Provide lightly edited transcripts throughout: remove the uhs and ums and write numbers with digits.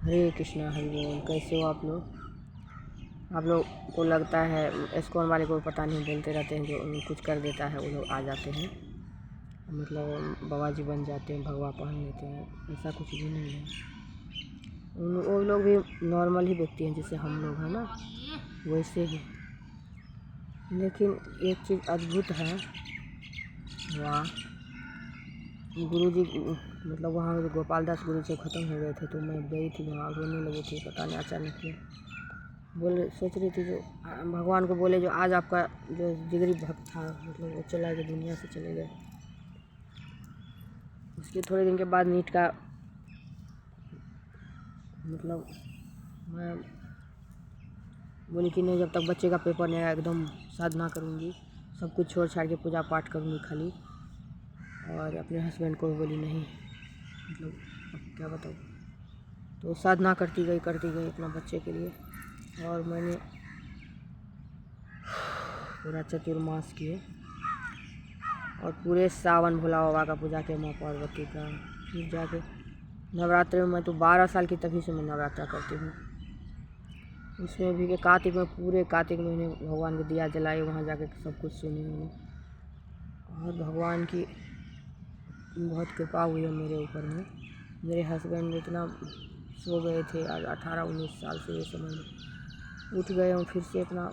हरे कृष्णा हरि बोल। कैसे हो आप लोग? आप लोग को लगता है इस्कॉन वाले को पता नहीं, बोलते रहते हैं जो कुछ कर देता है वो लोग आ जाते हैं, मतलब बाबा जी बन जाते हैं, भगवा पहन लेते हैं। ऐसा कुछ भी नहीं है। वो लोग भी नॉर्मल ही व्यक्ति हैं जैसे हम लोग हैं ना, वैसे ही। लेकिन एक चीज़ अद्भुत है, वाह। गुरु जी मतलब वहाँ गोपाल दास गुरु जी ख़त्म हो गए थे तो मैं गई थी वहाँ, रोने लगी थी, पता नहीं अचानक क्यों। बोले सोच रही थी जो भगवान को बोले जो आज आपका जो जिगरी भक्त था मतलब वो चला गया, दुनिया से चले गए। उसके थोड़े दिन के बाद नीट का मतलब मैं बोली कि नहीं, जब तक बच्चे का पेपर नहीं आया एकदम साधना करूँगी, सब कुछ छोड़ छाड़ के पूजा पाठ करूँगी खाली। और अपने हस्बैंड को बोली नहीं, मतलब अब क्या बताऊँ। तो साधना करती गई अपना बच्चे के लिए। और मैंने पूरा चतुर्मास किए और पूरे सावन भोला बाबा का पूजा किया, माँ पार्वती का। फिर जाके नवरात्रि में मैं तो 12 साल की तभी से मैं नवरात्रा करती हूँ। उसमें भी कि कार्तिक में पूरे कार्तिक महीने भगवान को दिया जलाए, वहाँ जाके सब कुछ सुनी मैंने। और भगवान की बहुत कृपा हुई है मेरे ऊपर में। मेरे हस्बैंड इतना सो गए थे आज 18-19 साल से, ये समझ लो उठ गए हूँ फिर से अपना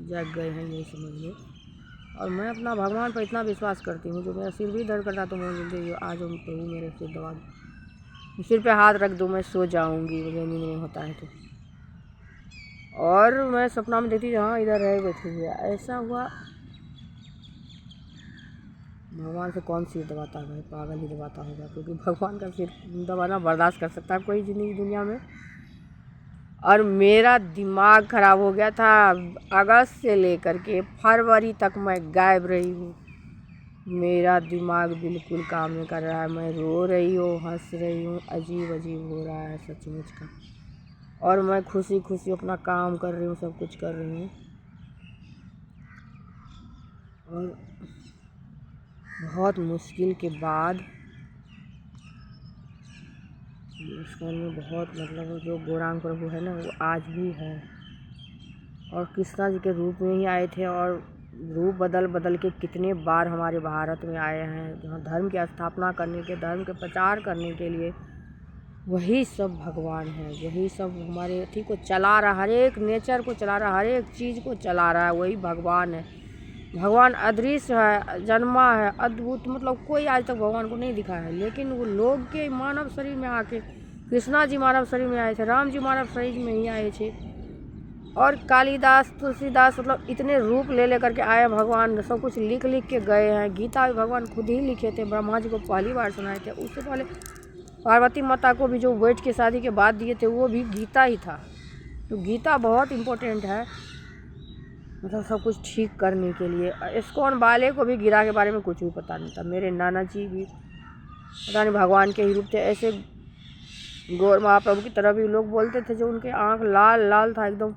जाग गए हैं, यही समझ लो। और मैं अपना भगवान पर इतना विश्वास करती हूँ, जो मेरा सिर भी दर्द करता तो मैं बोलती हूँ आज हम प्रभु मेरे सिर दबा दो, सिर पे हाथ रख दो, मैं सो जाऊँगी मुझे नींद नहीं होता है तो। और मैं सपना में देखती हाँ इधर है बैठे हुए, ऐसा हुआ। भगवान से कौन सिर दबाता है भाई, पागल ही दबाता होगा, क्योंकि भगवान का सिर दबाना बर्दाश्त कर सकता है कोई ज़िंदगी दुनिया में। और मेरा दिमाग ख़राब हो गया था, अगस्त से लेकर के फरवरी तक मैं गायब रही हूँ। मेरा दिमाग बिल्कुल काम नहीं कर रहा है, मैं रो रही हूँ, हंस रही हूँ, अजीब अजीब हो रहा है सचमुच का। और मैं खुशी खुशी अपना काम कर रही हूँ, सब कुछ कर रही हूँ। और बहुत मुश्किल के बाद इस्कॉन में बहुत मतलब जो गौरांग प्रभु है ना वो आज भी है, और कृष्णा जी के रूप में ही आए थे। और रूप बदल बदल के कितने बार हमारे भारत में आए हैं, जहाँ धर्म की स्थापना करने के, धर्म के प्रचार करने के लिए। वही सब भगवान है, वही सब हमारे अथी को चला रहा, हर एक नेचर को चला रहा, हर एक चीज़ को चला रहा है, वही भगवान है। भगवान अदृश्य है, जन्मा है, अद्भुत, मतलब कोई आज तक भगवान को नहीं दिखा है। लेकिन वो लोग के मानव शरीर में आके, कृष्णा जी मानव शरीर में आए थे, राम जी मानव शरीर में ही आए थे, और कालिदास, तुलसीदास, मतलब इतने रूप ले लेकर के आए भगवान, सब कुछ लिख लिख के गए हैं। गीता भी भगवान खुद ही लिखे थे, ब्रह्मा जी को पहली बार सुनाए थे। उससे पहले पार्वती माता को भी जो वेट के शादी के बाद दिए थे वो भी गीता ही था। तो गीता बहुत इम्पोर्टेंट है, मतलब सब कुछ ठीक करने के लिए। इस्कॉन वाले को भी गीता के बारे में कुछ भी पता नहीं था। मेरे नाना जी भी पता नहीं भगवान के ही रूप थे, ऐसे गौर महाप्रभु की तरह भी लोग बोलते थे, जो उनके आँख लाल लाल था एकदम,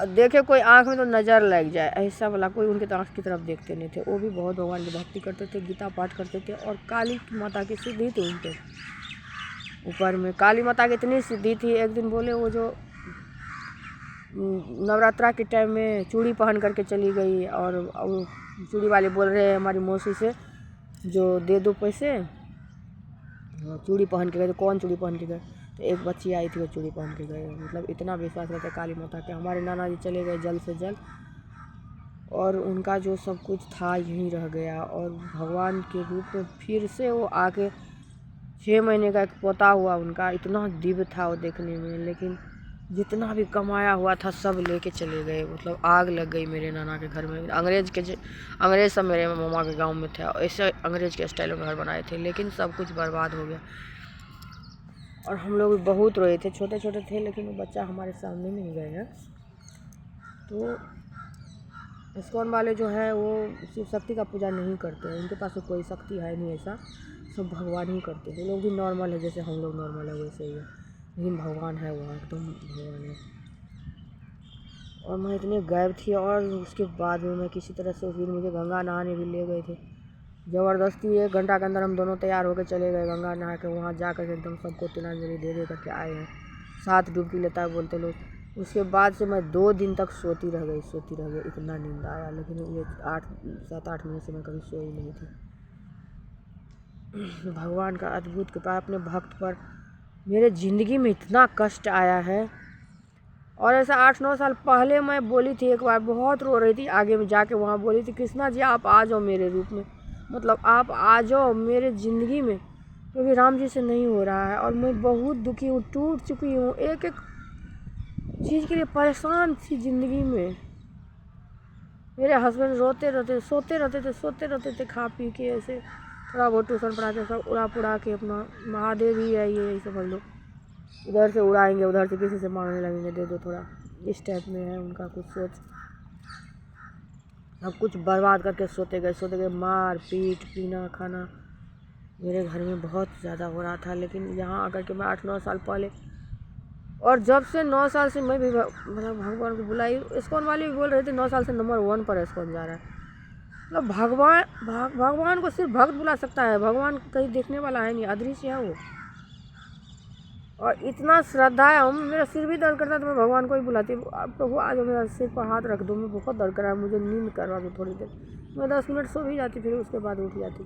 देखे कोई आँख में तो नज़र लग जाए ऐसा वाला, कोई उनके आँख की तरफ देखते नहीं थे। वो भी बहुत भगवान की भक्ति करते थे, गीता पाठ करते थे। और काली माता की सिद्धि थी उनके ऊपर में, काली माता की इतनी सिद्धि थी। एक दिन बोले वो जो नवरात्रा के टाइम में चूड़ी पहन करके चली गई, और चूड़ी वाले बोल रहे हैं हमारी मौसी से जो दे दो पैसे, चूड़ी पहन के गए। तो कौन चूड़ी पहन के गए? तो एक बच्ची आई थी वो चूड़ी पहन के गए। मतलब इतना विश्वास रहता है काली माता के। हमारे नाना जी चले गए जल्द से जल्द, और उनका जो सब कुछ था यहीं रह गया। और भगवान के रूप में फिर से वो आके 6 महीने का एक पोता हुआ उनका, इतना दिव्य था वो देखने में। लेकिन जितना भी कमाया हुआ था सब लेके चले गए, मतलब आग लग गई मेरे नाना के घर में। अंग्रेज़ सब मेरे मामा के गांव में थे, ऐसे अंग्रेज़ के स्टाइल में घर बनाए थे, लेकिन सब कुछ बर्बाद हो गया। और हम लोग भी बहुत रोए थे, छोटे छोटे थे, लेकिन वो बच्चा हमारे सामने में ही गए हैं। तो इस्कॉन वाले जो है वो शिव शक्ति का पूजा नहीं करते हैं, उनके पास तो कोई शक्ति है नहीं, ऐसा सब भगवान ही करते हैं। लोग भी नॉर्मल है, जैसे हम लोग नॉर्मल है वैसे ही है, लेकिन भगवान है वहाँ एकदम भगवान है। और मैं इतनी गायब थी, और उसके बाद में मैं किसी तरह से फिर मुझे गंगा नहाने भी ले गए थे। ज़बरदस्ती 1 घंटा के अंदर हम दोनों तैयार होकर चले गए गंगा नहा के। वहाँ जा कर के एकदम सबको तिलांजलि दे करके आए हैं। 7 डुबकी लेता है बोलते लोग। उसके बाद से मैं 2 दिन तक सोती रह गई, इतना नींद आया। लेकिन ये 7-8 महीने से मैं कभी सोई नहीं थी। भगवान का अद्भुत कृपा अपने भक्त पर। मेरे ज़िंदगी में इतना कष्ट आया है, और ऐसा 8-9 साल पहले मैं बोली थी, एक बार बहुत रो रही थी, आगे में जाके वहाँ बोली थी, कृष्णा जी आप आ जाओ मेरे रूप में, मतलब आप आ जाओ मेरे ज़िंदगी में, क्योंकि राम जी से नहीं हो रहा है। और मैं बहुत दुखी हूँ, टूट चुकी हूँ, एक एक चीज़ के लिए परेशान थी ज़िंदगी में। मेरे हस्बैंड रोते रहते, सोते रहते थे खा पी के, ऐसे थोड़ा बहुत ट्यूशन पढ़ा के सब उड़ा के अपना महादेव ही है ये, समझ लो। इधर से उड़ाएंगे, उधर से किसी से मांगने लगेंगे, दे दो थोड़ा, इस टाइप में है उनका कुछ सोच। सब कुछ बर्बाद करके सोते गए, मार पीट पीना खाना मेरे घर में बहुत ज़्यादा हो रहा था। लेकिन यहाँ आकर के मैं 8-9 साल पहले, और जब से 9 साल से मैं भी मतलब भगवान को बुलाई, इस्कॉन वाले भी बोल रहे थे 9 साल से नंबर 1 पर इस्कॉन जा रहा है। मतलब भगवान को सिर्फ भक्त बुला सकता है, भगवान कहीं देखने वाला है नहीं, अदृश्य है वो। और इतना श्रद्धा है, हम मेरा सिर भी दर्द करता है तो मैं भगवान को ही बुलाती हूँ, प्रभु आज मेरा सिर पर हाथ रख दो, मैं बहुत दर्द कर रहा है, मुझे नींद करवा दो थोड़ी देर। मैं 10 मिनट सो भी जाती, फिर उसके बाद उठ जाती।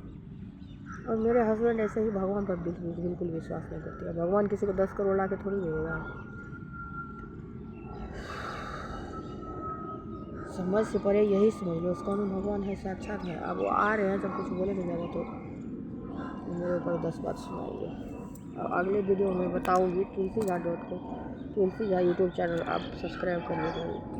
और मेरे हस्बैंड ऐसे ही भगवान पर बिल्कुल विश्वास नहीं करते। भगवान किसी को 10 करोड़ ला के थोड़ी देगा। समझ से परे यही समझ लो, उसका में भगवान है, साक्षात है। अब वो आ रहे हैं, जब कुछ बोले नहीं ज़्यादा तो मेरे ऊपर 10 बात सुनाइए। और अगले वीडियो में बताऊँगी तुलसी झा यूट्यूब चैनल आप सब्सक्राइब करिएगा।